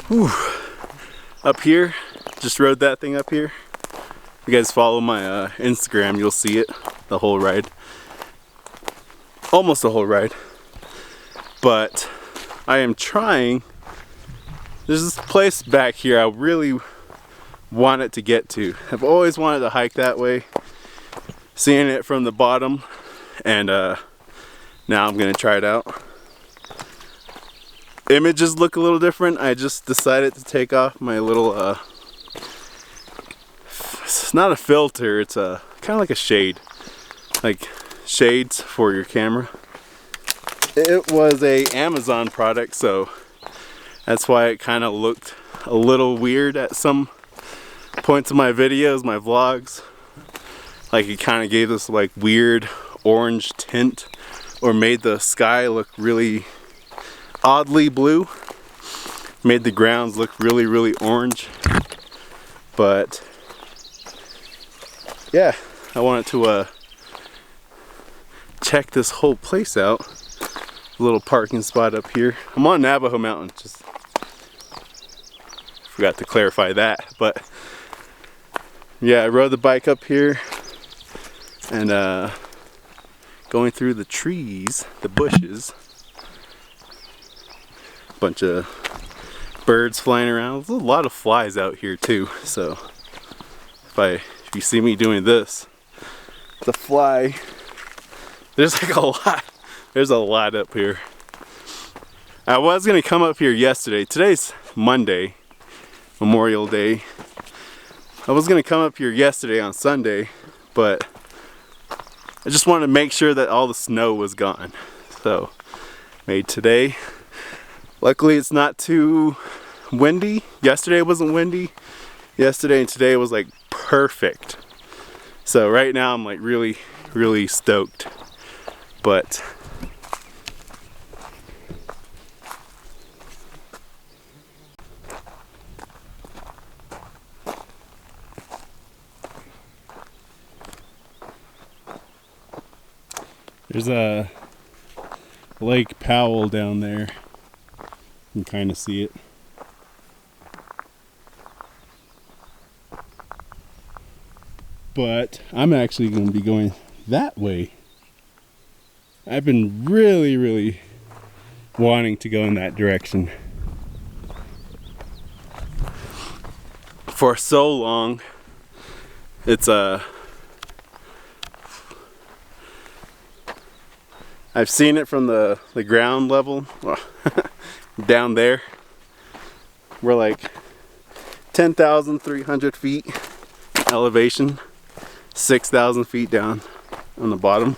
Whew. Up here, just rode that thing up here. If you guys follow my Instagram, you'll see it, the whole ride. Almost the whole ride. But I am trying, there's this place back here I really wanted to get to. I've always wanted to hike that way, seeing it from the bottom, and now I'm gonna try it out. Images look a little different. I just decided to take off my little it's not a filter, it's a kind of like a shade, like shades for your camera. It was a Amazon product, so that's why it kind of looked a little weird at some points of my videos, my vlogs. Like it kind of gave this like weird orange tint, or made the sky look really oddly blue, made the grounds look really orange. But yeah, I wanted to check this whole place out. A little parking spot up here. I'm on Navajo Mountain, just forgot to clarify that. But yeah, I rode the bike up here and going through the trees, the bushes. Bunch of birds flying around. There's a lot of flies out here too, so if you see me doing this, the fly, there's like there's a lot up here. I was gonna come up here yesterday. Today's Monday, Memorial Day. I was gonna come up here yesterday on Sunday, but I just wanted to make sure that all the snow was gone, so made today. Luckily it's not too windy. Yesterday it wasn't windy. Yesterday and today was like perfect. So right now I'm like really stoked. But there's a Lake Powell down there. You can kind of see it. But I'm actually going to be going that way. I've been really wanting to go in that direction for so long. It's I've seen it from the ground level. Down there, we're like 10,300 feet elevation, 6,000 feet down on the bottom.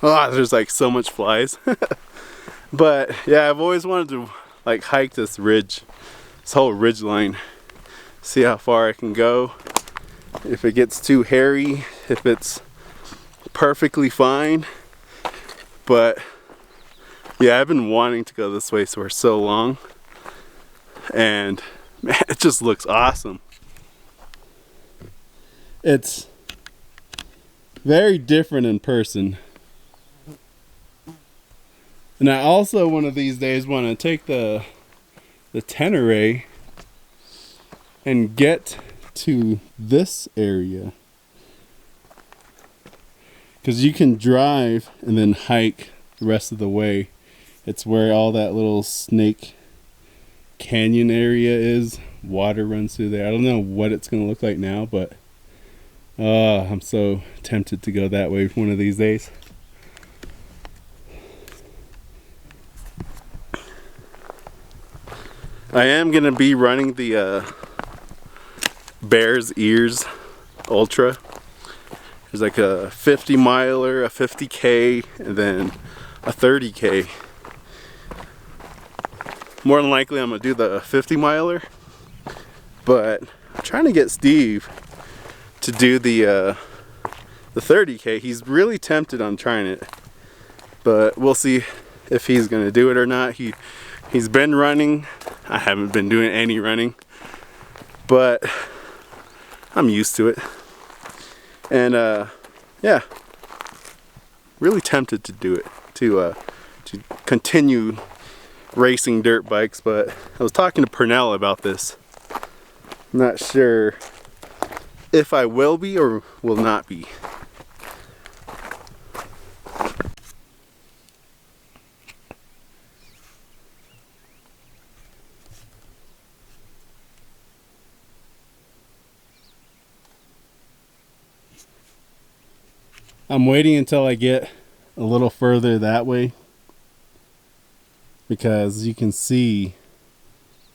Oh, there's like so much flies. But yeah, I've always wanted to like hike this ridge, this whole ridge line, see how far I can go. If it gets too hairy, if it's perfectly fine. But yeah, I've been wanting to go this way for so long, and man, it just looks awesome. It's very different in person. And I also one of these days want to take the Tenere and get to this area, because you can drive and then hike the rest of the way. It's where all that little Snake Canyon area is. Water runs through there. I don't know what it's going to look like now, but I'm so tempted to go that way one of these days. I am going to be running the Bears Ears Ultra. There's like a 50 miler, a 50K, and then a 30K. More than likely I'm gonna do the 50 miler, but I'm trying to get Steve to do the 30K. He's really tempted on trying it, but we'll see if he's gonna do it or not. He's been running. I haven't been doing any running, but I'm used to it. And yeah, really tempted to do it, to continue racing dirt bikes, but I was talking to Purnell about this. I'm not sure if I will be or will not be. I'm waiting until I get a little further that way, because you can see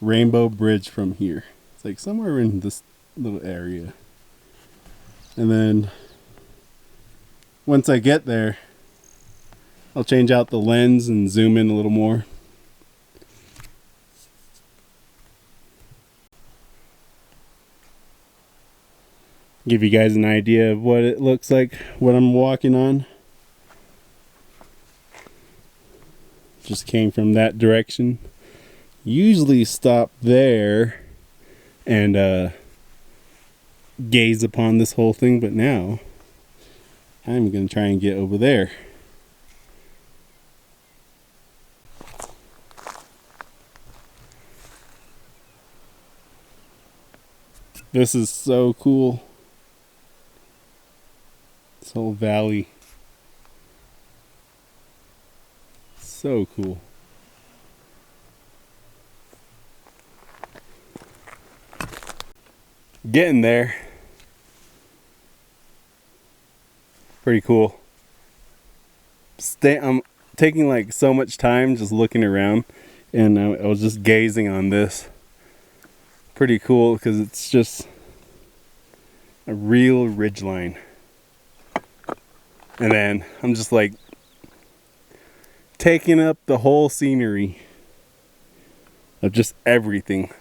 Rainbow Bridge from here. It's like somewhere in this little area. And then once I get there, I'll change out the lens and zoom in a little more. Give you guys an idea of what it looks like when I'm walking on. Just came from that direction. Usually stop there and gaze upon this whole thing, but now I'm gonna try and get over there. This is so cool. This whole valley. So cool. Getting there. Pretty cool. I'm taking like so much time just looking around, and I was just gazing on this. Pretty cool because it's just a real ridgeline. And then I'm just like taking up the whole scenery of just everything.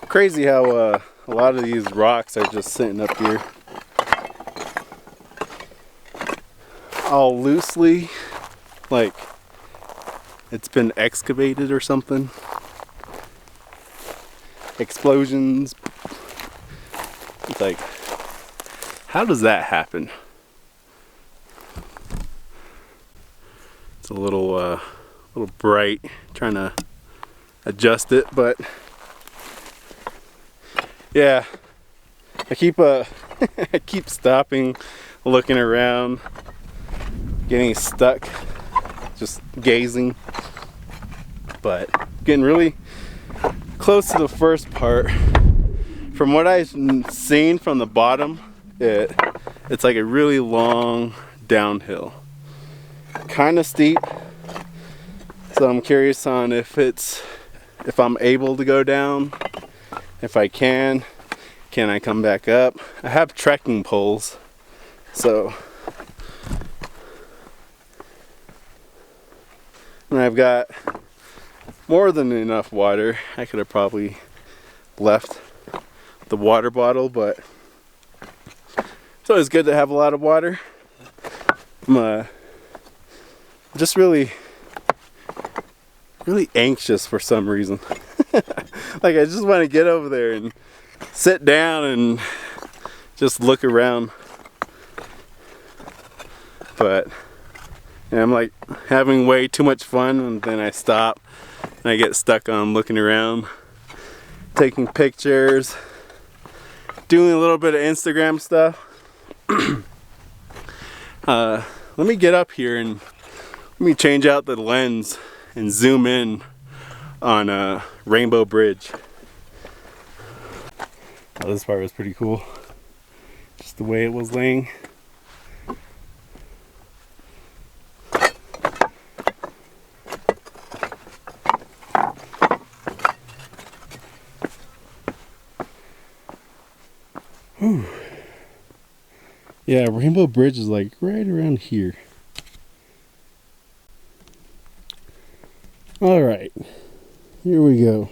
Crazy how a lot of these rocks are just sitting up here all loosely, like it's been excavated or something. Explosions. It's like, how does that happen? It's a little bright, trying to adjust it, but yeah, I keep I keep stopping, looking around, getting stuck, just gazing. But getting really close to the first part. From what I've seen from the bottom, it's like a really long downhill, kind of steep. So I'm curious on if I'm able to go down. If I can I come back up? I have trekking poles, so, and I've got more than enough water. I could have probably left the water bottle, but it's always good to have a lot of water. I'm just really anxious for some reason. Like, I just want to get over there and sit down and just look around. But yeah, I'm like having way too much fun, and then I stop and I get stuck on looking around, taking pictures, doing a little bit of Instagram stuff. Let me get up here and let me change out the lens and zoom in on Rainbow Bridge. Oh, this part was pretty cool. Just the way it was laying. Whew. Yeah, Rainbow Bridge is like right around here. All right, here we go.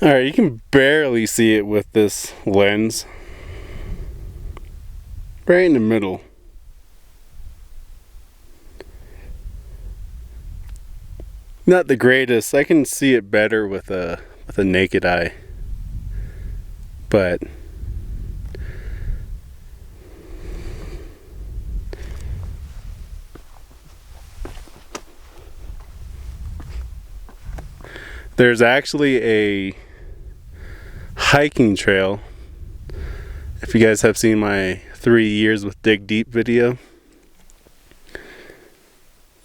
All right, you can barely see it with this lens. Right in the middle. Not the greatest. I can see it better with a naked eye. But there's actually a hiking trail. If you guys have seen my 3 years with Dig Deep video,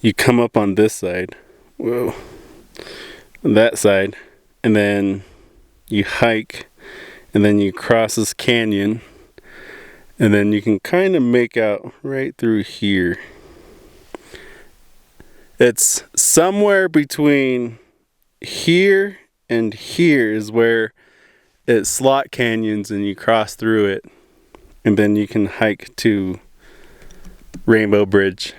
you come up on this side, whoa, on that side, and then you hike, and then you cross this canyon, and then you can kind of make out right through here. It's somewhere between here and here is where it slot canyons and you cross through it, and then you can hike to Rainbow Bridge.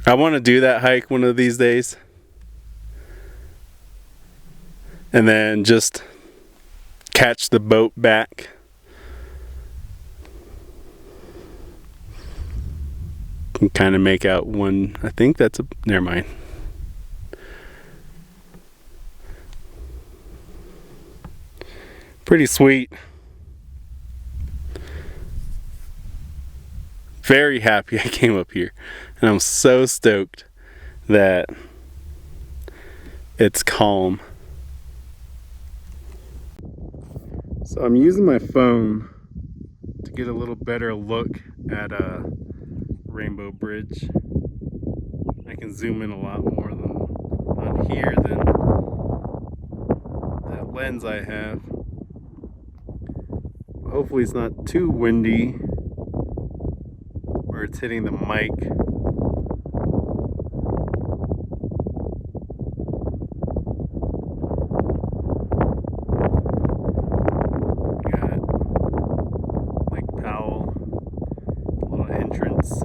I want to do that hike one of these days, and then just catch the boat back. Can kind of make out one. I think that's a, never mind. Pretty sweet. Very happy I came up here, and I'm so stoked that it's calm. So I'm using my phone to get a little better look at Rainbow Bridge. I can zoom in a lot more than on here than that lens I have. Hopefully it's not too windy where it's hitting the mic. Got Lake Powell, little entrance.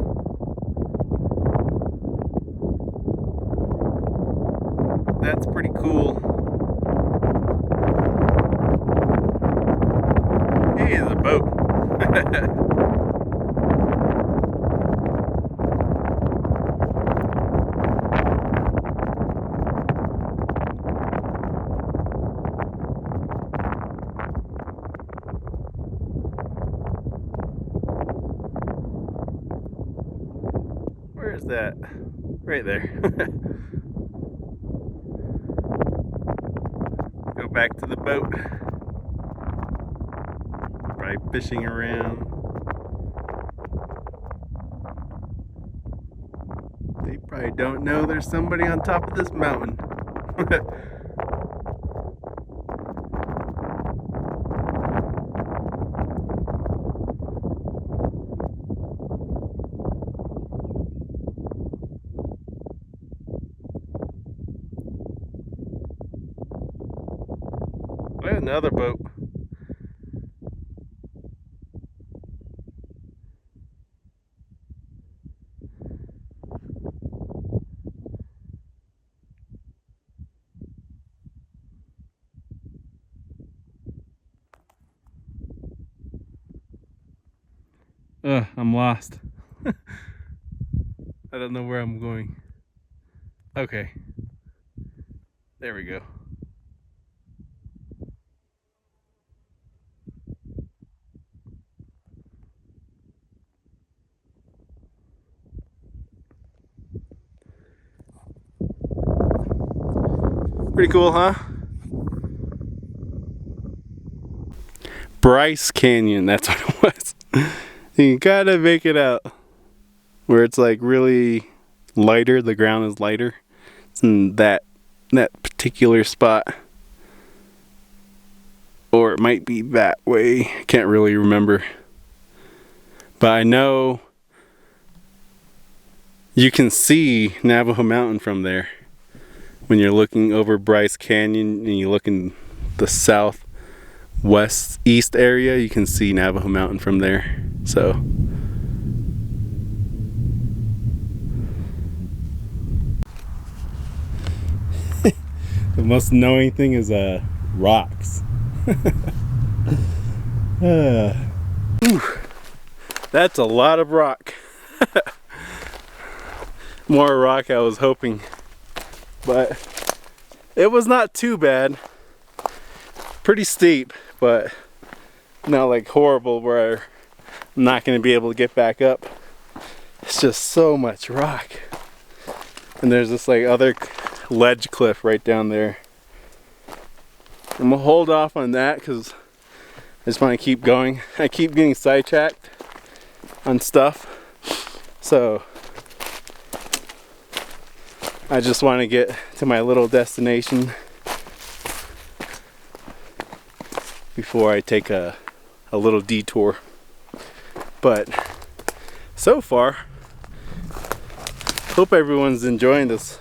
That's pretty cool. Hey, there's a boat. Where's that? Right there. Go back to the boat. Probably fishing around. They probably don't know there's somebody on top of this mountain. Oh, another boat. I'm lost. I don't know where I'm going. Okay. There we go. Pretty cool, huh? Bryce Canyon, that's what it was. You gotta make it out. Where it's like really lighter, the ground is lighter. It's in that particular spot. Or it might be that way. I can't really remember. But I know you can see Navajo Mountain from there. When you're looking over Bryce Canyon and you look in the southwest east area, you can see Navajo Mountain from there. So the most annoying thing is rocks. That's a lot of rock. More rock I was hoping, but it was not too bad. Pretty steep, but not like horrible where I'm not going to be able to get back up. It's just so much rock. And there's this like other ledge cliff right down there. I'm gonna hold off on that because I just want to keep going. I keep getting sidetracked on stuff, so I just want to get to my little destination before I take a little detour. But so far, hope everyone's enjoying this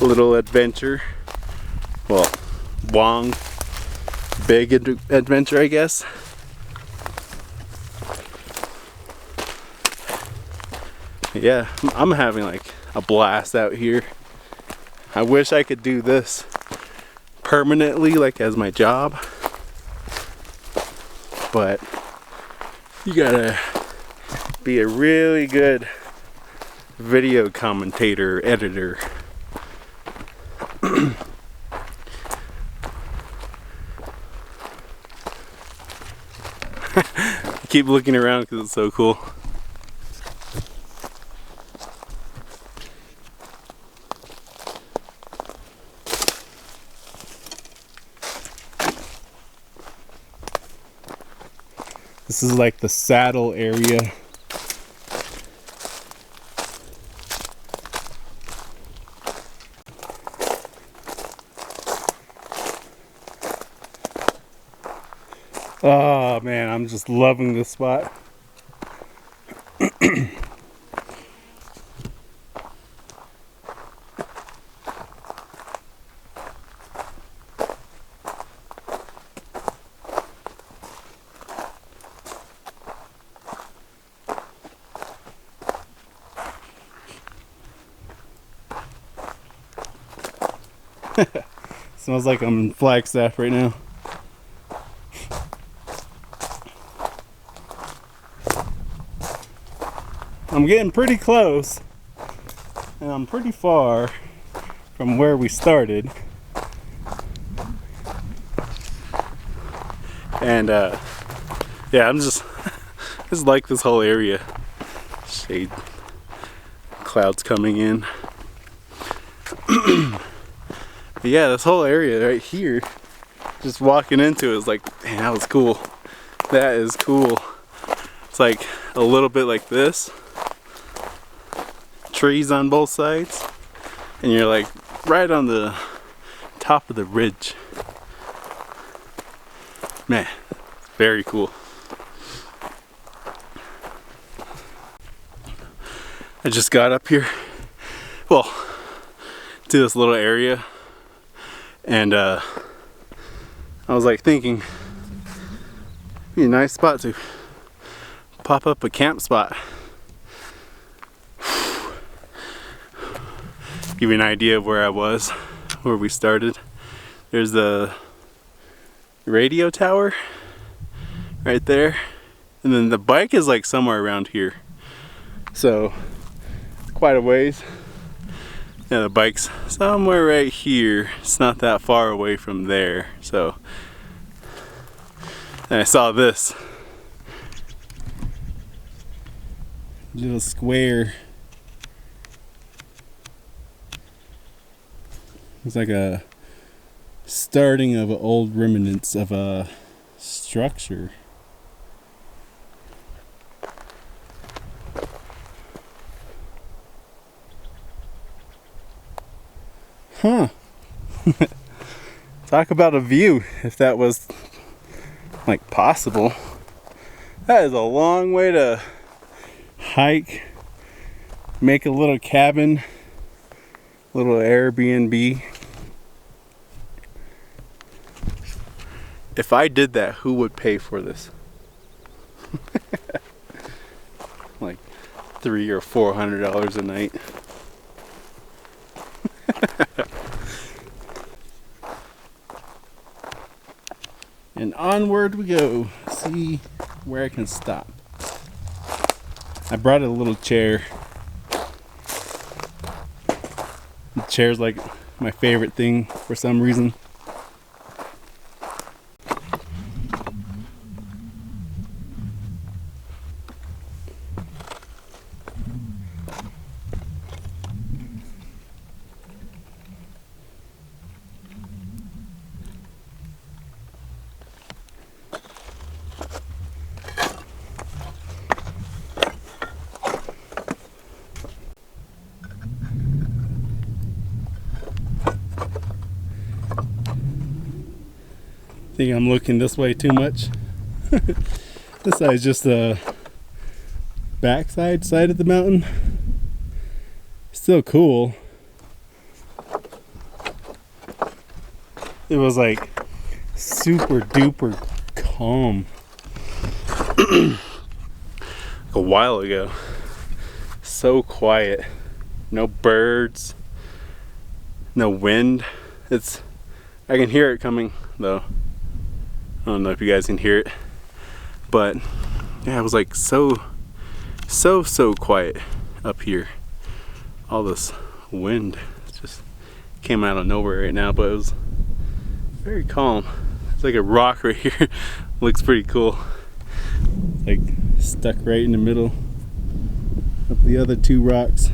little adventure. Well, long, big adventure, I guess. Yeah, I'm having like a blast out here. I wish I could do this permanently, like as my job, but you gotta be a really good video commentator, editor. I keep looking around because it's so cool. This is like the saddle area. Oh man, I'm just loving this spot. Smells like I'm in Flagstaff right now. I'm getting pretty close, and I'm pretty far from where we started. And yeah, I'm just like this whole area. Shade, clouds coming in. But yeah, this whole area right here, just walking into it is like, man, that was cool. That is cool. It's like a little bit like this. Trees on both sides. And you're like right on the top of the ridge. Man, very cool. I just got up here, well, to this little area. And I was like thinking, be a nice spot to pop up a camp spot. Give you an idea of where I was, where we started. There's the radio tower right there. And then the bike is like somewhere around here. So it's quite a ways. Yeah, the bike's somewhere right here. It's not that far away from there. So, and I saw this little square. It's like a starting of old remnants of a structure. Huh. Talk about a view, if that was like possible. That is a long way to hike, make a little cabin, little Airbnb. If I did that, who would pay for this? Like $300 or $400 a night. And onward we go. See where I can stop. I brought a little chair. The chair's like my favorite thing for some reason. Think I'm looking this way too much. This side's just the backside side of the mountain. Still cool. It was like super duper calm a while ago. So quiet. No birds. No wind. I can hear it coming though. I don't know if you guys can hear it, but yeah, it was like so quiet up here. All this wind just came out of nowhere right now, but it was very calm. It's like a rock right here. Looks pretty cool. Like stuck right in the middle of the other two rocks.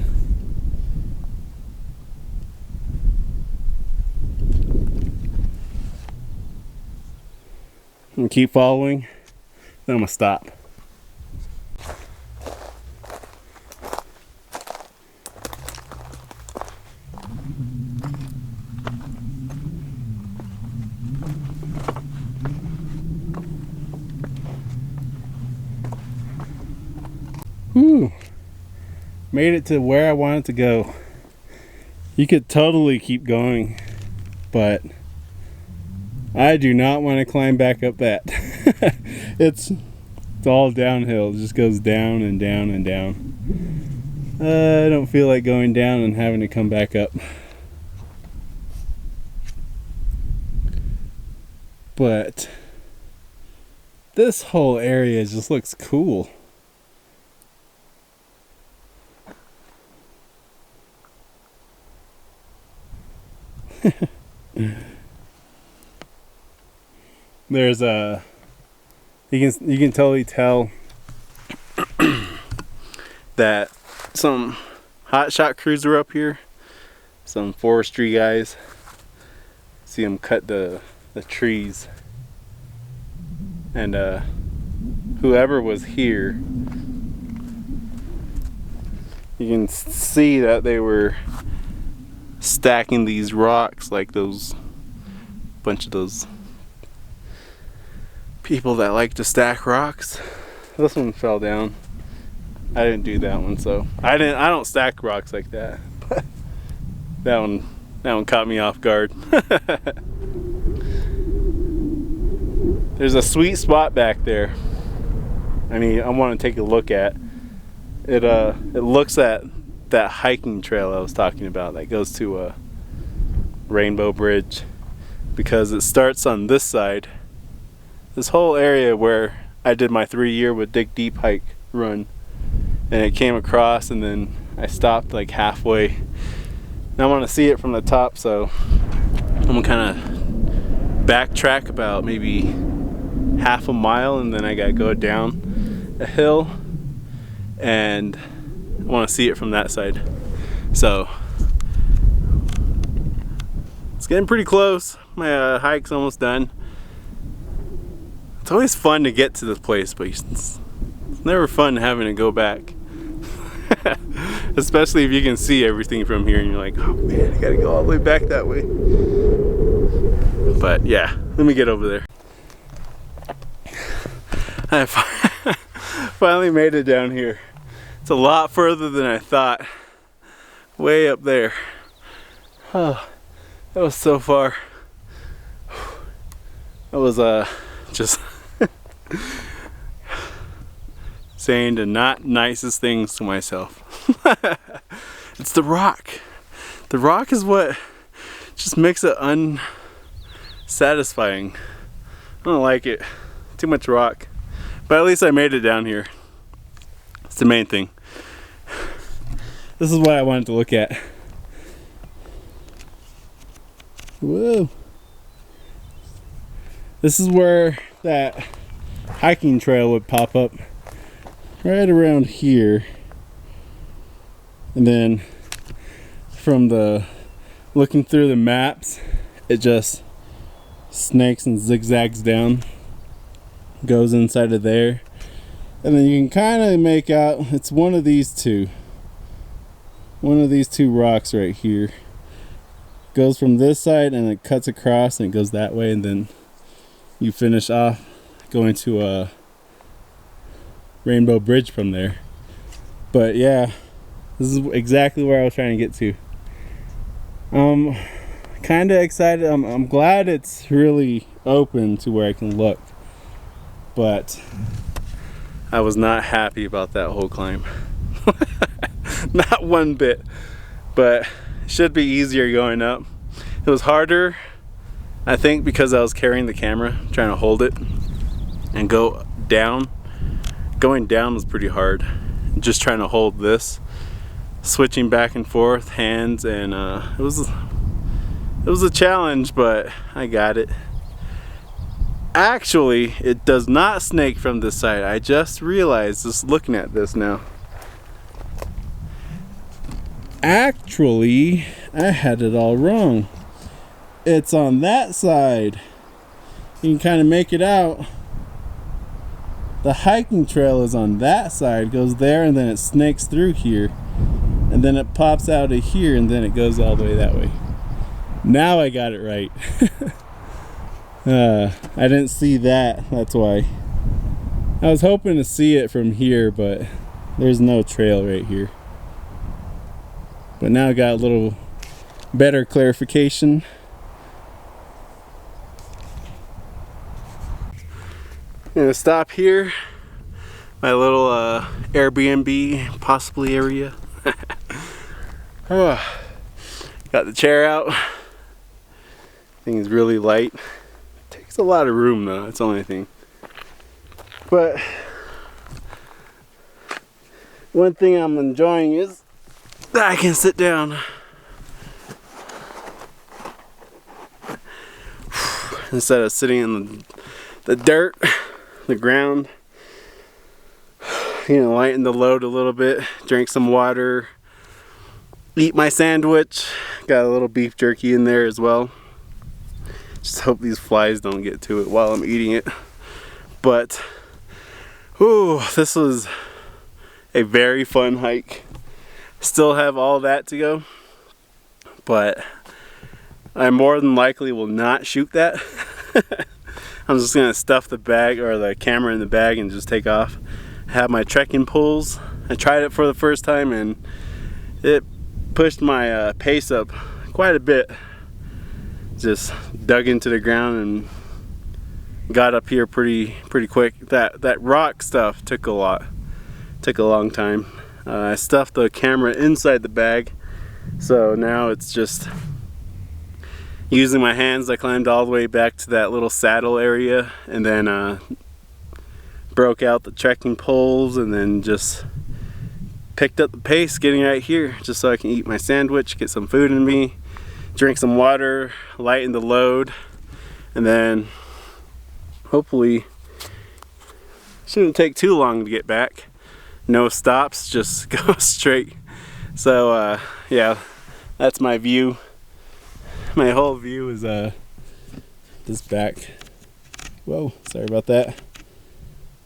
I'm gonna keep following, then I'm gonna stop. Whew. Made it to where I wanted to go. You could totally keep going, but I do not want to climb back up that. It's all downhill. It just goes down and down and down. I don't feel like going down and having to come back up. But this whole area just looks cool. There's a you can totally tell that some hotshot crews are up here, some forestry guys. See them cut the trees, and whoever was here, you can see that they were stacking these rocks like those bunch of those people that like to stack rocks. This one fell down. I didn't do that one, so I don't stack rocks like that. that one caught me off guard. There's a sweet spot back there. I mean, I want to take a look at it. It looks at that hiking trail I was talking about that goes to Rainbow Bridge, because it starts on this side. This whole area where I did my 3-year with Dig Deep hike run, and it came across, and then I stopped like halfway. And I want to see it from the top, so I'm gonna kind of backtrack about maybe half a mile, and then I gotta go down a hill, and I want to see it from that side. So let's getting pretty close. My hike's almost done. It's always fun to get to this place, but it's never fun having to go back. Especially if you can see everything from here and you're like, oh man, I gotta go all the way back that way. But yeah, let me get over there. I finally made it down here. It's a lot further than I thought. Way up there. Oh, that was so far. That was just saying the not nicest things to myself. It's the rock. The rock is what just makes it unsatisfying. I don't like it. Too much rock. But at least I made it down here. It's the main thing. This is what I wanted to look at. Whoa. This is where that hiking trail would pop up. Right around here. And then from the looking through the maps, it just snakes and zigzags down. Goes inside of there. And then you can kind of make out it's one of these two. One of these two rocks right here. Goes from this side and it cuts across and it goes that way, and then you finish off going to a Rainbow Bridge from there. But yeah, this is exactly where I was trying to get to. Kind of excited. I'm glad it's really open to where I can look, but I was not happy about that whole climb. Not one bit. But it should be easier going up. It was harder, I think, because I was carrying the camera, trying to hold it and go down. Going down was pretty hard. Just trying to hold this, switching back and forth, hands, and it was a challenge, but I got it. Actually, it does not snake from this side. I just realized, just looking at this now. Actually, I had it all wrong. It's on that side. You can kind of make it out. The hiking trail is on that side, goes there, and then it snakes through here, and then it pops out of here, and then it goes all the way that way. Now I got it right. I didn't see that, that's why. I was hoping to see it from here, but there's no trail right here. But now I got a little better clarification. I'm gonna stop here. My little Airbnb possibly area. Oh, got the chair out. Thing is really light. Takes a lot of room though, that's the only thing. But one thing I'm enjoying is that I can sit down. Instead of sitting in the dirt, the ground. You know, lighten the load a little bit, drink some water, eat my sandwich. Got a little beef jerky in there as well. Just hope these flies don't get to it while I'm eating it. But, ooh, this was a very fun hike. Still have all that to go, but I more than likely will not shoot that. I'm just gonna stuff the bag or the camera in the bag and just take off. Have my trekking poles. I tried it for the first time and it pushed my pace up quite a bit. Just dug into the ground and got up here pretty quick. That rock stuff took a long time. I stuffed the camera inside the bag, so now it's just using my hands. I climbed all the way back to that little saddle area and then broke out the trekking poles and then just picked up the pace getting right here just so I can eat my sandwich, get some food in me, drink some water, lighten the load, and then hopefully shouldn't take too long to get back. No stops, just go straight. So yeah, that's my view. my whole view is this back. Whoa, sorry about that.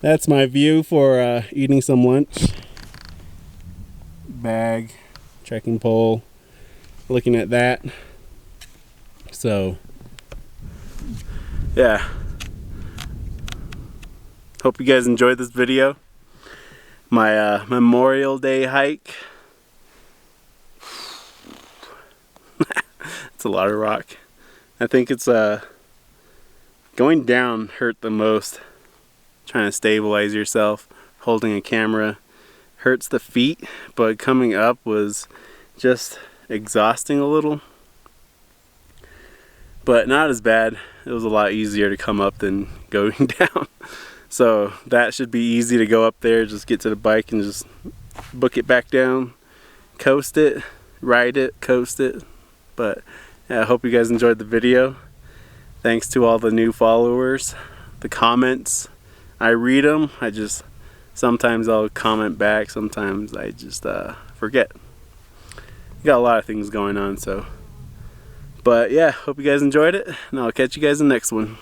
That's my view for eating some lunch. Bag, trekking pole, looking at that. So yeah, hope you guys enjoyed this video. My Memorial Day hike. It's a lot of rock. I think it's going down hurt the most. Trying to stabilize yourself, holding a camera hurts the feet, but coming up was just exhausting a little. But not as bad. It was a lot easier to come up than going down. So that should be easy to go up there, just get to the bike and just book it back down, coast it, ride it, coast it. But yeah, I hope you guys enjoyed the video. Thanks to all the new followers, the comments. I read them. Sometimes I'll comment back, sometimes I just forget. Got a lot of things going on, so. But yeah, hope you guys enjoyed it, and I'll catch you guys in the next one.